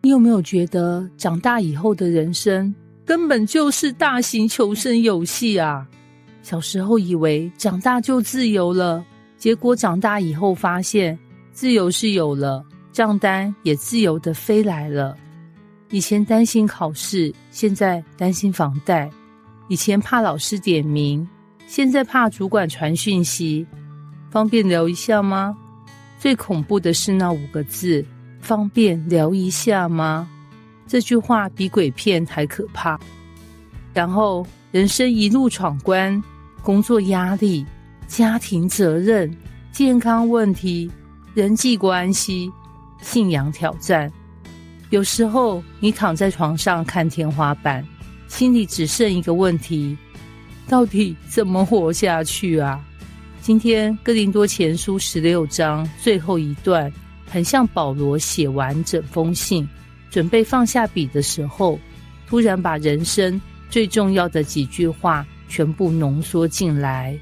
你有沒有覺得長大以後的人生根本就是大型求生遊戲啊？小時候以為長大就自由了，結果長大以後發現自由是有了，賬單也自由地飛來了。以前擔心考試，現在擔心房貸；以前怕老師點名，現在怕主管傳訊息。方便聊一下嗎？最恐怖的是那5個字，方便聊一下嗎？這句話比鬼片還可怕。然後人生一路闖關，工作壓力、家庭責任、健康問題、人際關係、信仰挑戰。有時候你躺在床上看天花板，心裡只剩一個問題：到底怎麼活下去啊？今天哥林多前書16章最後一段，很像保羅寫完整封信，準備放下筆的時候，突然把人生最重要的幾句話全部濃縮進來。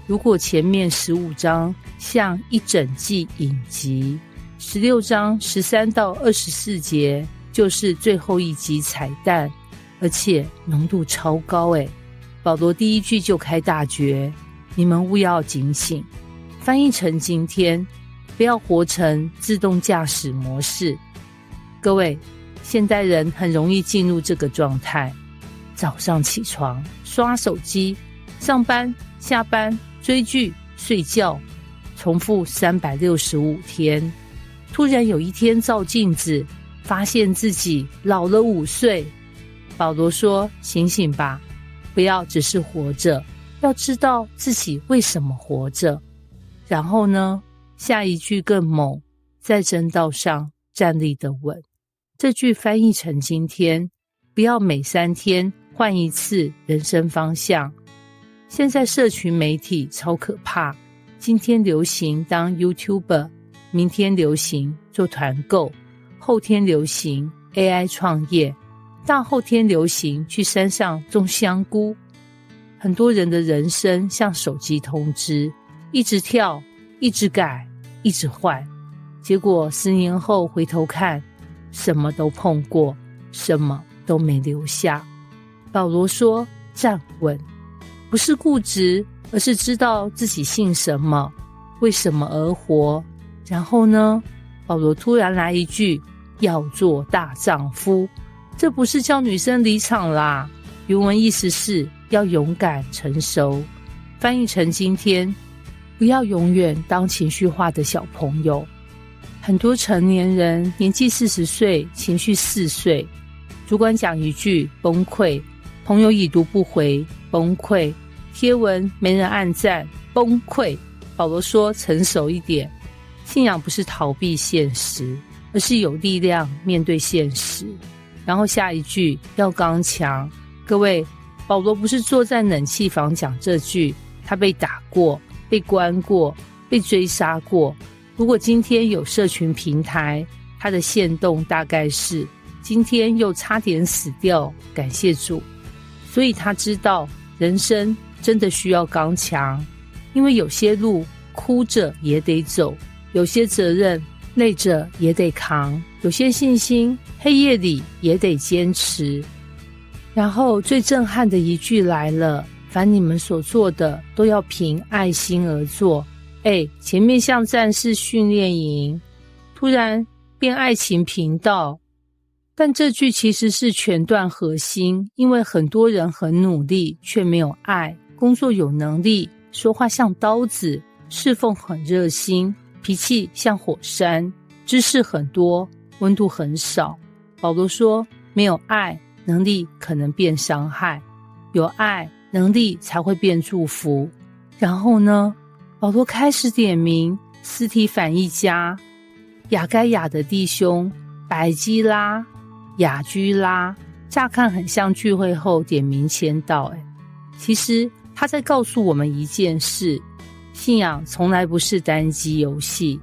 如果前面15章像一整季影集，16章13到24節就是最後一集彩蛋，而且濃度超高誒。保羅第一句就開大絕：你們務要警醒。翻譯成今天，不要活成自動駕駛模式。各位，現代人很容易進入這個狀態，早上起床刷手機，上班下班追劇睡覺，重複365天。突然有一天照鏡子，發現自己老了5歲。保羅說：醒醒吧，不要只是活着，要知道自己為什麼活着。然後呢，下一句更猛，在真道上站立得穩。這句翻譯成今天，不要每3天換一次人生方向。現在社群媒體超可怕，今天流行當 YouTuber， 明天流行做團購，後天流行 AI 創業，大後天流行去山上種香菇。很多人的人生像手機通知，一直跳，一直改，一直換，結果10年後回頭看，什麼都碰過，什麼都沒留下。保羅說：站穩，不是固執，而是知道自己信什麼，為什麼而活。然後呢，保羅突然來一句：要做大丈夫。這不是叫女生離場啦，原文意思是要勇敢成熟。翻譯成今天，不要永遠當情緒化的小朋友。很多成年人年紀40歲，情緒4歲，主管講一句崩潰，朋友已讀不回崩潰，貼文沒人按讚崩潰。保羅說：成熟一點，信仰不是逃避現實，而是有力量面對現實。然後下一句要剛強。各位，保羅不是坐在冷氣房講這句，他被打過，被關過，被追殺過。如果今天有社群平台，他的限動大概是今天又差點死掉，感謝主。所以他知道人生真的需要剛強，因為有些路哭着也得走，有些責任累着也得扛，有些信心黑夜裡也得堅持。然後最震撼的一句來了：凡你們所做的，都要憑愛心而做。前面像戰士訓練營，突然變愛情頻道。但這句其實是全段核心，因為很多人很努力，卻沒有愛，工作有能力，說話像刀子，侍奉很熱心，脾氣像火山，知識很多，溫度很少。保羅說，沒有愛，能力可能變傷害，有愛，能力才會變祝福。然後呢，保羅開始點名斯提反一家，亞該亞的弟兄百基拉、亞居拉，乍看很像聚會後點名簽到，其實他在告訴我們一件事：信仰從來不是單機遊戲。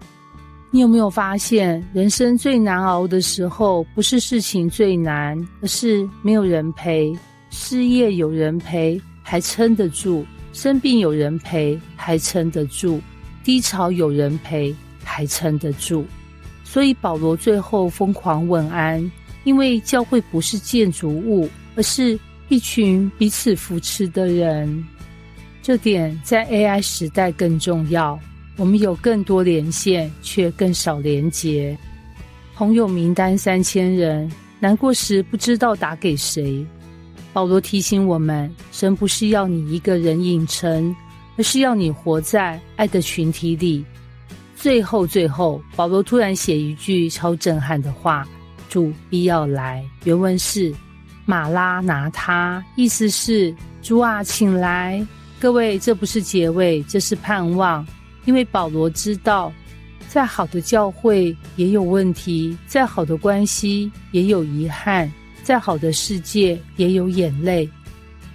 你有沒有發現，人生最難熬的時候，不是事情最難，而是沒有人陪，失業有人陪還撐得住，生病有人陪還撐得住，低潮有人陪還撐得住。所以保羅最後瘋狂問安，因為教會不是建築物，而是一群彼此扶持的人。這點在 AI 時代更重要，我們有更多連線，卻更少連結。朋友名單3000人，難過時不知道打給誰。保羅提醒我們，神不是要你一個人隱城，而是要你活在愛的群體裡。最後，保羅突然寫一句超震撼的話：主必要來。原文是馬拉拿他，意思是主啊，請來。各位，這不是結尾，這是盼望。因為保羅知道，再好的教會也有問題，再好的關係也有遺憾，再好的世界也有眼淚，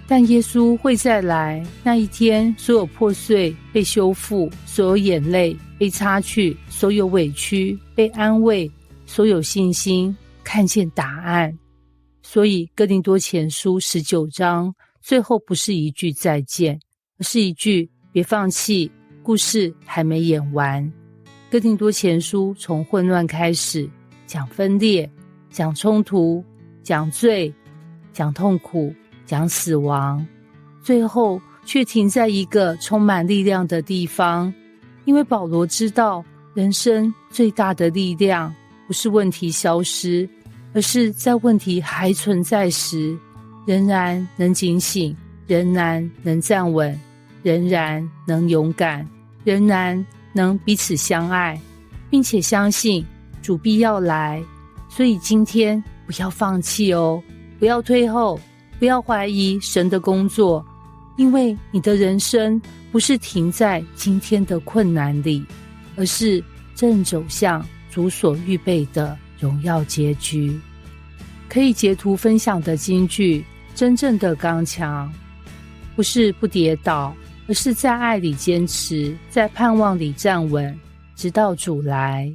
但耶穌會再來。那一天，所有破碎被修復，所有眼淚被擦去，所有委屈被安慰，所有信心看見答案。所以哥林多前書19章最後不是一句再見，而是一句別放棄，故事還沒演完。哥林多前書從混亂開始，講分裂，講衝突，講罪，講痛苦，講死亡，最後卻停在一個充滿力量的地方。因為保羅知道，人生最大的力量不是問題消失，而是在問題還存在時，仍然能警醒，仍然能站穩，仍然能勇敢，仍然能彼此相愛，並且相信主必要來。所以今天不要放棄哦，不要退後，不要懷疑神的工作，因為你的人生不是停在今天的困難裡，而是正走向主所預備的榮耀結局。可以截圖分享的金句：真正的剛強，不是不跌倒，而是在愛裡堅持，在盼望裡站穩，直到主來。